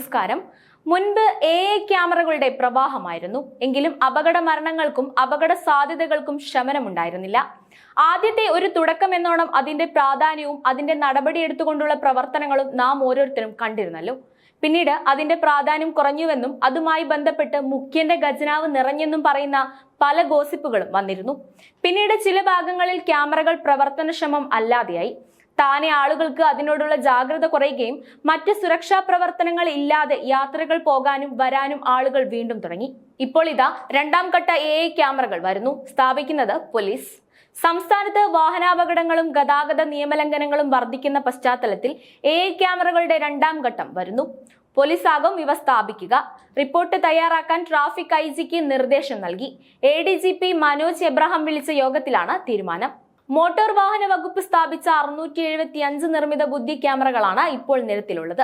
നമസ്കാരം. മുൻപ് AI ക്യാമറകളുടെ പ്രവാഹമായിരുന്നു. എങ്കിലും അപകട മരണങ്ങൾക്കും അപകട സാധ്യതകൾക്കും ശമനമുണ്ടായിരുന്നില്ല. ആദ്യത്തെ ഒരു തുടക്കം എന്നോണം അതിന്റെ പ്രാധാന്യവും അതിന്റെ നടപടിയെടുത്തുകൊണ്ടുള്ള പ്രവർത്തനങ്ങളും നാം ഓരോരുത്തരും കണ്ടിരുന്നല്ലോ. പിന്നീട് അതിന്റെ പ്രാധാന്യം കുറഞ്ഞുവെന്നും അതുമായി ബന്ധപ്പെട്ട് മുഖ്യന്റെ ഖജനാവ് നിറഞ്ഞെന്നും പറയുന്ന പല ഗോസിപ്പുകളും വന്നിരുന്നു. പിന്നീട് ചില ഭാഗങ്ങളിൽ ക്യാമറകൾ പ്രവർത്തനക്ഷമം അല്ലാതെയായി. താനെ ആളുകൾക്ക് അതിനോടുള്ള ജാഗ്രത കുറയുകയും മറ്റ് സുരക്ഷാ പ്രവർത്തനങ്ങൾ ഇല്ലാതെ യാത്രകൾ പോകാനും വരാനും ആളുകൾ വീണ്ടും തുടങ്ങി. ഇപ്പോൾ ഇതാ രണ്ടാം ഘട്ട AI ക്യാമറകൾ വരുന്നു. സ്ഥാപിക്കുന്നത് പോലീസ്. സംസ്ഥാനത്ത് വാഹനാപകടങ്ങളും ഗതാഗത നിയമലംഘനങ്ങളും വർദ്ധിക്കുന്ന പശ്ചാത്തലത്തിൽ AI ക്യാമറകളുടെ രണ്ടാം ഘട്ടം വരുന്നു. പോലീസാകും ഇവ സ്ഥാപിക്കുക. റിപ്പോർട്ട് തയ്യാറാക്കാൻ ട്രാഫിക് IG നിർദ്ദേശം നൽകി. ADGP മനോജ് എബ്രഹാം വിളിച്ച യോഗത്തിലാണ് തീരുമാനം. മോട്ടോർ വാഹന വകുപ്പ് സ്ഥാപിച്ച 675 നിർമ്മിത ബുദ്ധി ക്യാമറകളാണ് ഇപ്പോൾ നിരത്തിലുള്ളത്.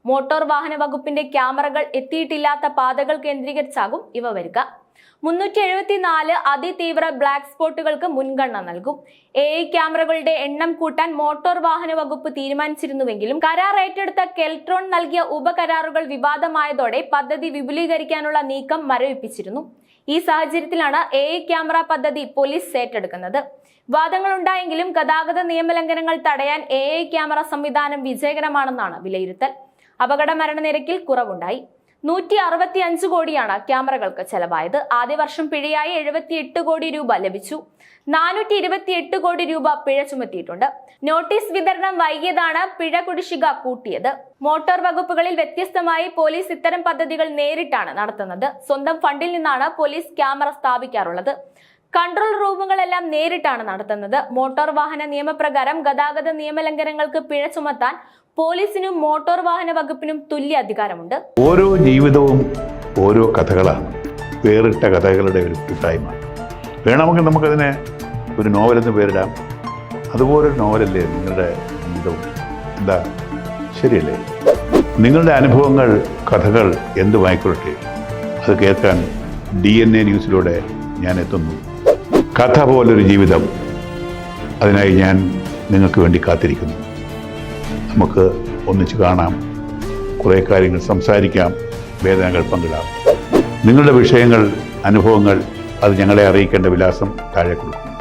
മോട്ടോർ വാഹന വകുപ്പിന്റെ ക്യാമറകൾ എത്തിയിട്ടില്ലാത്ത പാതകൾ കേന്ദ്രീകരിച്ചാകും ഇവ വരിക. 374 അതിതീവ്ര ബ്ലാക്ക് സ്പോട്ടുകൾക്ക് മുൻഗണന നൽകും. AI ക്യാമറകളുടെ എണ്ണം കൂട്ടാൻ മോട്ടോർ വാഹന വകുപ്പ് തീരുമാനിച്ചിരുന്നുവെങ്കിലും കരാർ ഏറ്റെടുത്ത കെൽട്രോൺ നൽകിയ ഉപകരാറുകൾ വിവാദമായതോടെ പദ്ധതി വിപുലീകരിക്കാനുള്ള നീക്കം മരവിപ്പിച്ചിരുന്നു. ഈ സാഹചര്യത്തിലാണ് AI ക്യാമറ പദ്ധതി പോലീസ് ഏറ്റെടുക്കുന്നത്. വാദങ്ങളുണ്ടായെങ്കിലും ഗതാഗത നിയമലംഘനങ്ങൾ തടയാൻ AI ക്യാമറ സംവിധാനം വിജയകരമാണെന്നാണ് വിലയിരുത്തൽ. അപകട മരണനിരക്കിൽ കുറവുണ്ടായി. 165 കോടിയാണ് ക്യാമറകൾക്ക് ചെലവായത്. ആദ്യ വർഷം പിഴയായി 78 കോടി രൂപ ലഭിച്ചു. 428 കോടി രൂപ പിഴ ചുമത്തിയിട്ടുണ്ട്. നോട്ടീസ് വിതരണം വൈകിയതാണ് പിഴ കുടിശ്ശിക കൂട്ടിയത്. മോട്ടോർ വകുപ്പുകളിൽ വ്യത്യസ്തമായി പോലീസ് ഇത്തരം പദ്ധതികൾ നേരിട്ടാണ് നടത്തുന്നത്. സ്വന്തം ഫണ്ടിൽ നിന്നാണ് പോലീസ് ക്യാമറ സ്ഥാപിക്കാറുള്ളത്. കൺട്രോൾ റൂമുകളെല്ലാം നേരിട്ടാണ് നടത്തുന്നത്. മോട്ടോർ വാഹന നിയമപ്രകാരം ഗതാഗത നിയമലംഘനങ്ങൾക്ക് പിഴ ചുമത്താൻ പോലീസിനും മോട്ടോർ വാഹന വകുപ്പിനും തുല്യ അധികാരമുണ്ട്. ഓരോ ജീവിതവും ഓരോ കഥകളാണ്, വേറിട്ട കഥകളുടെ ഒരു കൂട്ടായ്മ. വേണമെങ്കിൽ നമുക്കതിനെ ഒരു നോവലെന്ന് പേരിടാം. അതുപോലൊരു നോവലല്ലേ നിങ്ങളുടെ ജീവിതവും? എന്താ, ശരിയല്ലേ? നിങ്ങളുടെ അനുഭവങ്ങൾ, കഥകൾ എന്തുമായിക്കൊള്ളട്ടെ, അത് കേൾക്കാൻ DNA ന്യൂസിലൂടെ ഞാൻ എത്തുന്നു. കഥ പോലൊരു ജീവിതം, അതിനായി ഞാൻ നിങ്ങൾക്ക് വേണ്ടി കാത്തിരിക്കുന്നു. നമുക്ക് ഒന്നിച്ച് കാണാം, കുറേ കാര്യങ്ങൾ സംസാരിക്കാം, വേദനകൾ പങ്കിടാം. നിങ്ങളുടെ വിഷയങ്ങൾ, അനുഭവങ്ങൾ അത് ഞങ്ങളെ അറിയിക്കേണ്ട വിലാസം താഴെ കൊടുക്കും.